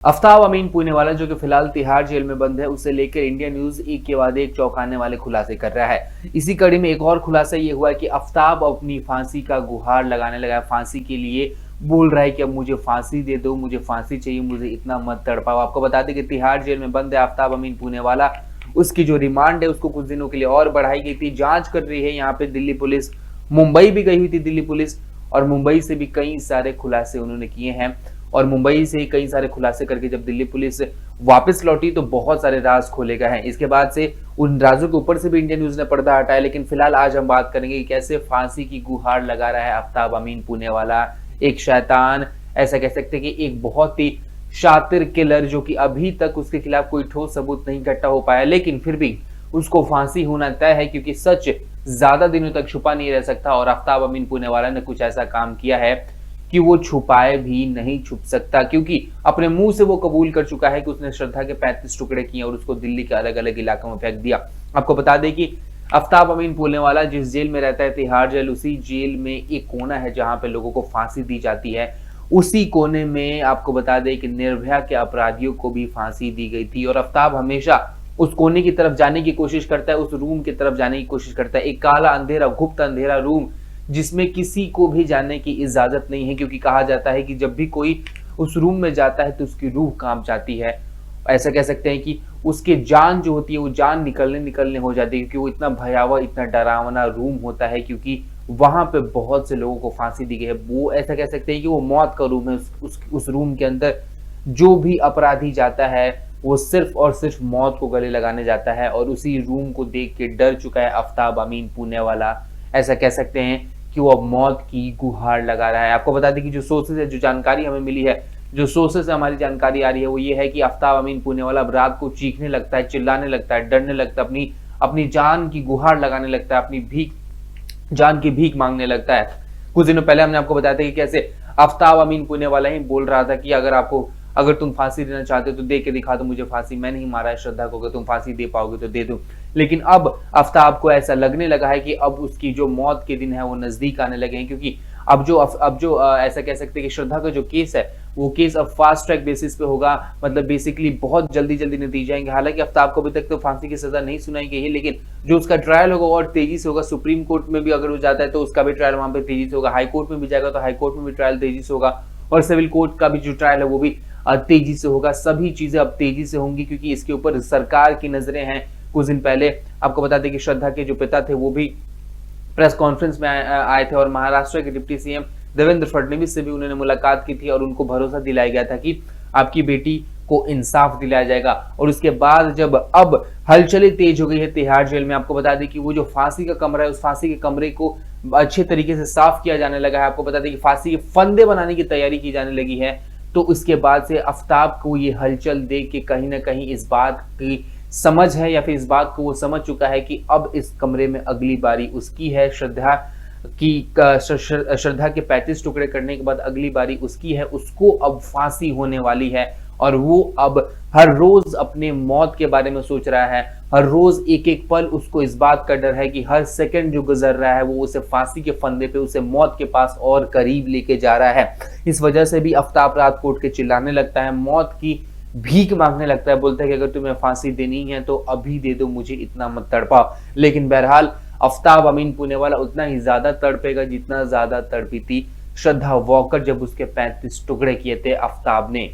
आफ्ताब अमीन पूनेवाला जो कि फिलहाल तिहाड़ जेल में बंद है, उसे लेकर इंडिया न्यूज एक के बाद एक चौंकाने वाले खुलासे कर रहा है। इसी कड़ी में एक और खुलासा ये हुआ है कि आफ्ताब अपनी फांसी का गुहार लगाने लगा है। फांसी के लिए बोल रहा है कि अब मुझे फांसी दे दो, मुझे फांसी चाहिए, मुझे इतना मत तड़पाओ। आपको बता दें कि तिहाड़ जेल में बंद है आफ्ताब अमीन पूनेवाला। उसकी जो रिमांड है उसको कुछ दिनों के लिए और बढ़ाई गई थी। जांच कर रही है यहाँ पे दिल्ली पुलिस। मुंबई भी गई हुई थी दिल्ली पुलिस, और मुंबई से भी कई सारे खुलासे उन्होंने किए हैं। और मुंबई से कई सारे खुलासे करके जब दिल्ली पुलिस वापस लौटी तो बहुत सारे राज खोले गए हैं। इसके बाद से उन राजों के ऊपर से भी इंडिया न्यूज ने पर्दा हटाया। लेकिन फिलहाल आज हम बात करेंगे कि कैसे फांसी की गुहार लगा रहा है आफ्ताब अमीन पूनेवाला, एक शैतान, ऐसा कह सकते हैं कि एक बहुत ही शातिर किलर, जो कि अभी तक उसके खिलाफ कोई ठोस सबूत नहीं इकट्ठा हो पाया, लेकिन फिर भी उसको फांसी होना तय है, क्योंकि सच ज्यादा दिनों तक छुपा नहीं रह सकता। और आफ्ताब अमीन पूनेवाला ने कुछ ऐसा काम किया है कि वो छुपाए भी नहीं छुप सकता, क्योंकि अपने मुंह से वो कबूल कर चुका है कि उसने श्रद्धा के 35 टुकड़े किए और उसको दिल्ली के अलग अलग इलाकों में फेंक दिया। आपको बता दें कि आफ्ताब अमीन पूनेवाला जिस जेल में रहता है, तिहाड़ जेल, उसी जेल में एक कोना है जहां पे लोगों को फांसी दी जाती है। उसी कोने में आपको बता दें कि निर्भया के अपराधियों को भी फांसी दी गई थी। और आफ्ताब हमेशा उस कोने की तरफ जाने की कोशिश करता है, उस रूम की तरफ जाने की कोशिश करता है। एक काला अंधेरा, गुप्त अंधेरा रूम, जिसमें किसी को भी जाने की इजाजत नहीं है, क्योंकि कहा जाता है कि जब भी कोई उस रूम में जाता है तो उसकी रूह कांप जाती है। ऐसा कह सकते हैं कि उसकी जान जो होती है वो जान निकलने हो जाती है, क्योंकि वो इतना भयावह, इतना डरावना रूम होता है, क्योंकि वहां पे बहुत से लोगों को फांसी दी गई है। वो ऐसा कह सकते हैं कि वो मौत का रूम है। उस रूम के अंदर जो भी अपराधी जाता है वो सिर्फ और सिर्फ मौत को गले लगाने जाता है। और उसी रूम को देख के डर चुका है आफ्ताब अमीन पूनेवाला। ऐसा कह सकते हैं कि वो अब मौत की गुहार लगा रहा है। आपको बता दें कि जो सोर्सेज है, जो जानकारी हमें मिली है, जो सोर्सेज से हमारी जानकारी आ रही है, वो ये है कि आफ्ताब अमीन पूनेवाला अब रात को चीखने लगता है, चिल्लाने लगता है, डरने लगता है, अपनी जान की गुहार लगाने लगता है, अपनी जान की भीख मांगने लगता है। कुछ दिनों पहले हमने आपको बताया था कि कैसे आफ्ताब अमीन पूनेवाला ही बोल रहा था कि अगर तुम फांसी देना चाहते हो तो दे के दिखा दो मुझे फांसी, मैं नहीं मारा है श्रद्धा को, अगर तुम फांसी दे पाओगे तो दे दो। लेकिन अब आफ्ताब को ऐसा लगने लगा है कि अब उसकी जो मौत के दिन है वो नजदीक आने लगे हैं, क्योंकि अब जो ऐसा कह सकते हैं कि श्रद्धा का जो केस है वो केस अब फास्ट ट्रैक बेसिस पे होगा। मतलब बेसिकली बहुत जल्दी नतीजे आएंगे। हालांकि आफ्ताब को अभी तक तो फांसी की सजा नहीं सुनाई गई है, लेकिन जो उसका ट्रायल होगा और तेजी से होगा। सुप्रीम कोर्ट में भी अगर वो जाता है तो उसका भी ट्रायल वहां पे तेजी से होगा। हाई कोर्ट में भी जाएगा तो हाई कोर्ट में भी ट्रायल तेजी से होगा, और सिविल कोर्ट का भी जो ट्रायल है वो भी तेजी से होगा। सभी चीजें अब तेजी से होंगी, क्योंकि इसके ऊपर सरकार की नजरें हैं। कुछ दिन पहले आपको बता दें कि श्रद्धा के जो पिता थे वो भी प्रेस कॉन्फ्रेंस में आए थे, और महाराष्ट्र के डिप्टी सीएम देवेंद्र फडणवीस से भी उन्होंने मुलाकात की थी, और उनको भरोसा दिलाया गया था कि आपकी बेटी को इंसाफ दिलाया जाएगा। और उसके बाद जब अब हलचलें तेज हो गई है तिहाड़ जेल में, आपको बता दें कि वो जो फांसी का कमरा है, उस फांसी के कमरे को अच्छे तरीके से साफ किया जाने लगा है। आपको बता दें कि फांसी के फंदे बनाने की तैयारी की जाने लगी है। तो उसके बाद से आफ्ताब को ये हलचल देख के कहीं ना कहीं इस बात की समझ है, या फिर इस बात को वो समझ चुका है कि अब इस कमरे में अगली बारी उसकी है। श्रद्धा के 35 टुकड़े करने के बाद अगली बारी उसकी है। उसको अब फांसी होने वाली है, और वो अब हर रोज अपने मौत के बारे में सोच रहा है। हर रोज एक एक पल उसको इस बात का डर है कि हर सेकंड जो गुजर रहा है वो उसे फांसी के फंदे पे, उसे मौत के पास और करीब लेके जा रहा है। इस वजह से भी आफ्ताब रात को उठ के चिल्लाने लगता है, मौत की भीख मांगने लगता है। बोलता है कि अगर तुम्हें फांसी देनी है तो अभी दे दो, मुझे इतना मत तड़पाओ। लेकिन बहरहाल आफ्ताब अमीन पूनेवाला उतना ही ज्यादा तड़पेगा जितना ज्यादा तड़पी थी श्रद्धा वॉकर जब उसके 35 टुकड़े किए थे आफ्ताब ने।